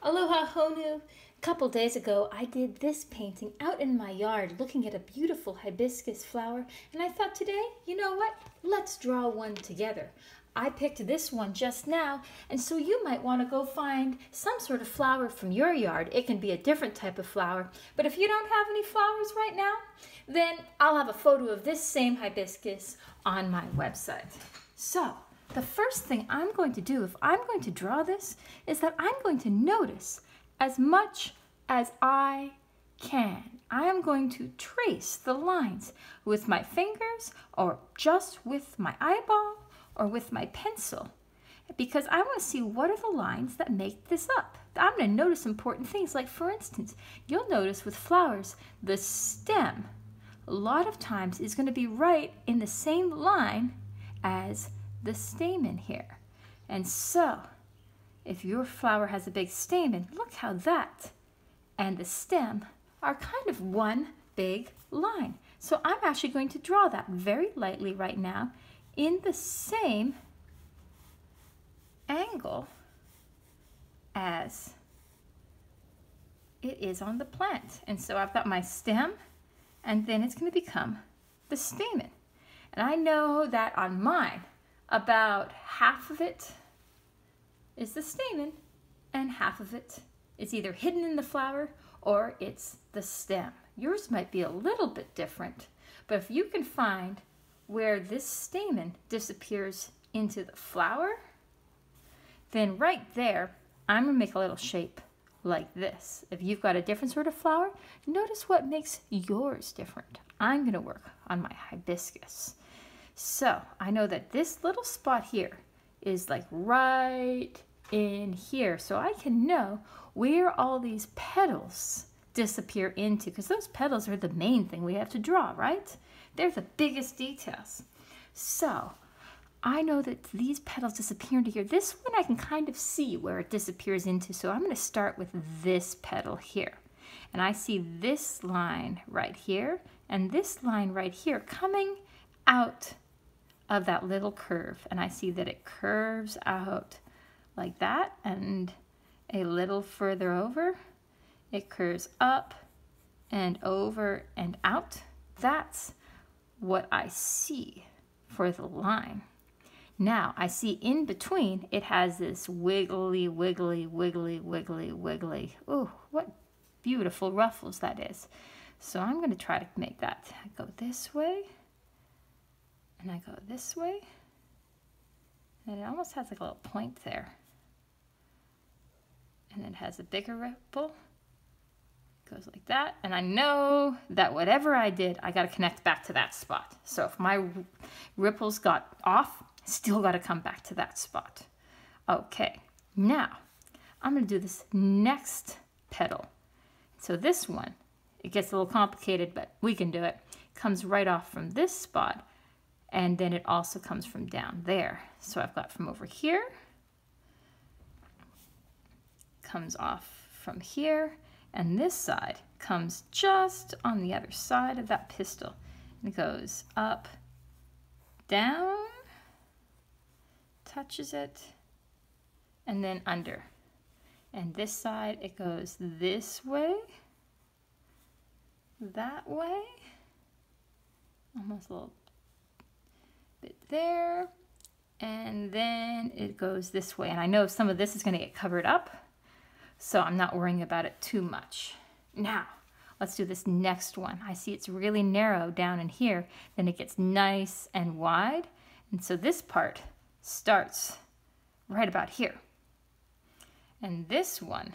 Aloha Honu! A couple days ago I did this painting out in my yard looking at a beautiful hibiscus flower, and I thought today, you know what, let's draw one together. I picked this one just now, and so you might want to go find some sort of flower from your yard. It can be a different type of flower, but if you don't have any flowers right now, then I'll have a photo of this same hibiscus on my website. So, the first thing I'm going to do if I'm going to draw this is that I'm going to notice as much as I can. I am going to trace the lines with my fingers or just with my eyeball or with my pencil because I want to see what are the lines that make this up. I'm going to notice important things like, for instance, you'll notice with flowers the stem a lot of times is going to be right in the same line as the stamen here. And so if your flower has a big stamen, look how that and the stem are kind of one big line. So I'm actually going to draw that very lightly right now in the same angle as it is on the plant. And so I've got my stem, and then it's going to become the stamen. And I know that on mine, about half of it is the stamen and half of it is either hidden in the flower or it's the stem. Yours might be a little bit different, but if you can find where this stamen disappears into the flower, then right there, I'm gonna make a little shape like this. If you've got a different sort of flower, notice what makes yours different. I'm gonna work on my hibiscus. So I know that this little spot here is like right in here. So I can know where all these petals disappear into, because those petals are the main thing we have to draw, right? They're the biggest details. So I know that these petals disappear into here. This one I can kind of see where it disappears into. So I'm going to start with this petal here. And I see this line right here and this line right here coming out of that little curve, and I see that it curves out like that, and a little further over it curves up and over and out. That's what I see for the line. Now I see in between it has this wiggly wiggly wiggly wiggly wiggly. Oh, what beautiful ruffles that is. So I'm going to try to make that go this way, and I go this way, and it almost has like a little point there. And it has a bigger ripple. It goes like that. And I know that whatever I did, I got to connect back to that spot. So if my ripples got off, still got to come back to that spot. Okay, now I'm going to do this next petal. So this one, it gets a little complicated, but we can do it. Comes right off from this spot. And then it also comes from down there. So I've got from over here, comes off from here, and this side comes just on the other side of that pistil. And it goes up, down, touches it, and then under. And this side, it goes this way, that way, almost a little bit there, and then it goes this way. And I know some of this is going to get covered up, so I'm not worrying about it too much. Now let's do this next one. I see it's really narrow down in here, then it gets nice and wide, and so this part starts right about here, and this one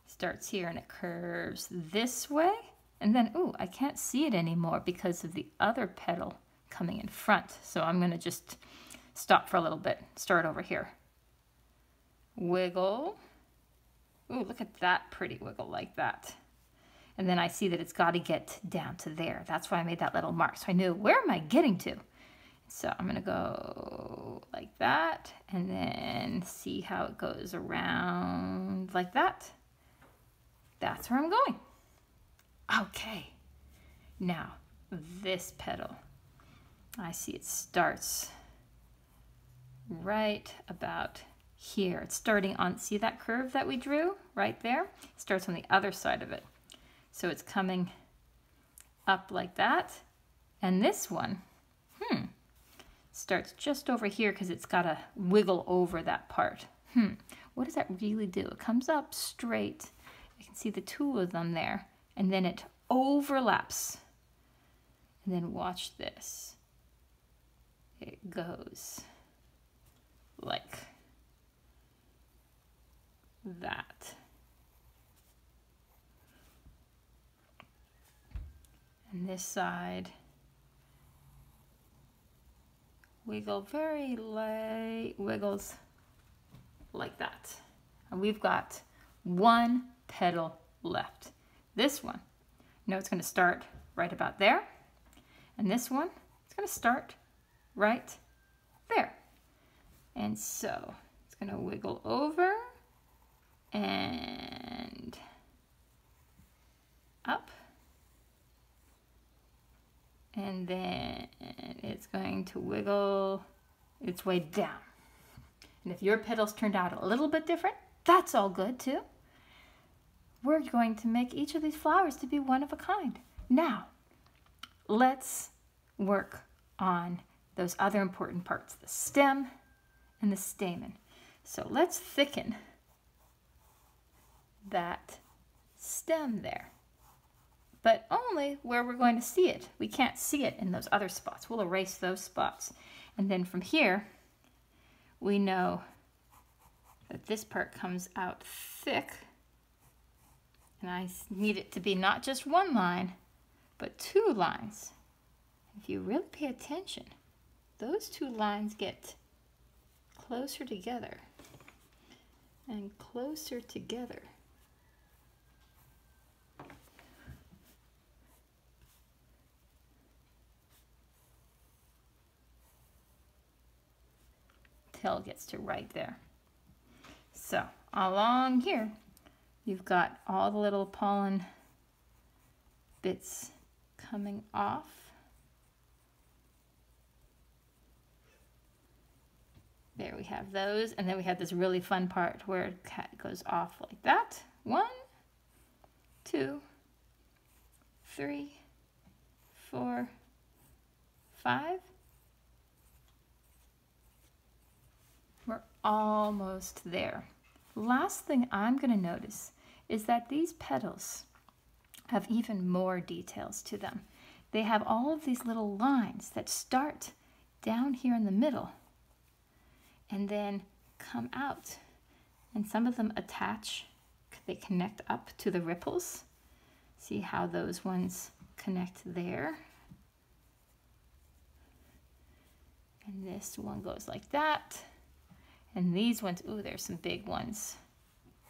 starts here and it curves this way, and then ooh, I can't see it anymore because of the other petal coming in front. So I'm going to just stop for a little bit, start over here. Wiggle. Ooh, look at that pretty wiggle like that. And then I see that it's got to get down to there. That's why I made that little mark. So I knew, where am I getting to? So I'm going to go like that, and then see how it goes around like that. That's where I'm going. Okay. Now, this petal. I see it starts right about here. It's starting on, see that curve that we drew right there? It starts on the other side of it. So it's coming up like that. And this one, starts just over here because it's got to wiggle over that part. What does that really do? It comes up straight. You can see the two of them there. And then it overlaps. And then watch this. It goes like that. And this side, wiggle very light, wiggles like that. And we've got one petal left. This one, you know, it's going to start right about there. And this one, it's going to start right there. And so it's going to wiggle over and up. And then it's going to wiggle its way down. And if your petals turned out a little bit different, that's all good too. We're going to make each of these flowers to be one of a kind. Now, let's work on those other important parts, the stem and the stamen. So let's thicken that stem there, but only where we're going to see it. We can't see it in those other spots. We'll erase those spots. And then from here, we know that this part comes out thick, and I need it to be not just one line, but two lines. If you really pay attention, those two lines get closer together and closer together. Till it gets to right there. So along here, you've got all the little pollen bits coming off. There we have those, and then we have this really fun part where it goes off like that. 1, 2, 3, 4, 5. We're almost there. Last thing I'm going to notice is that these petals have even more details to them. They have all of these little lines that start down here in the middle and then come out, and some of them attach, they connect up to the ripples. See how those ones connect there? And this one goes like that. And these ones, ooh, there's some big ones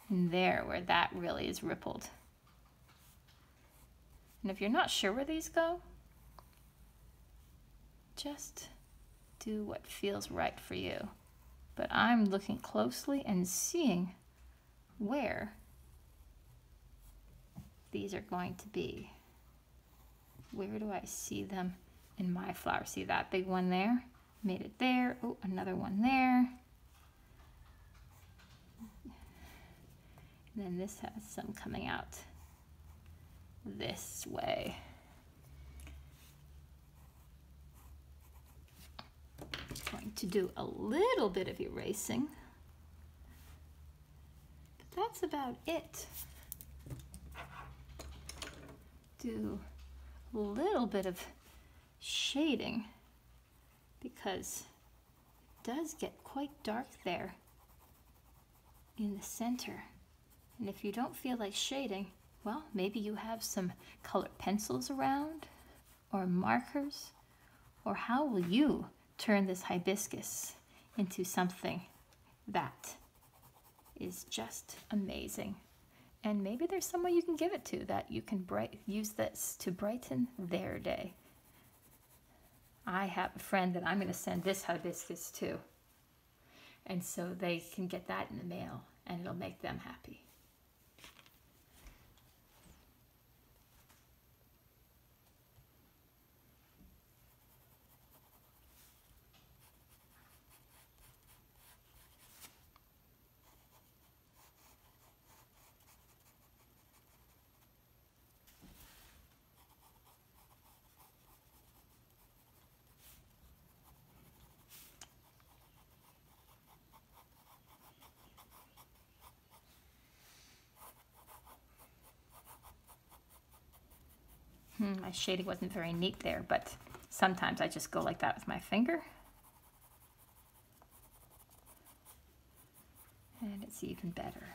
in there where that really is rippled. And if you're not sure where these go, just do what feels right for you. But I'm looking closely and seeing where these are going to be. Where do I see them in my flower? See that big one there? Made it there. Oh, another one there. And then this has some coming out this way. I'm going to do a little bit of erasing, but that's about it. Do a little bit of shading because it does get quite dark there in the center. And if you don't feel like shading, well, maybe you have some colored pencils around or markers, or how will you turn this hibiscus into something that is just amazing? And maybe there's someone you can give it to that you can use this to brighten their day. I have a friend that I'm going to send this hibiscus to, and so they can get that in the mail and it'll make them happy. My shading wasn't very neat there, but sometimes I just go like that with my finger. And it's even better.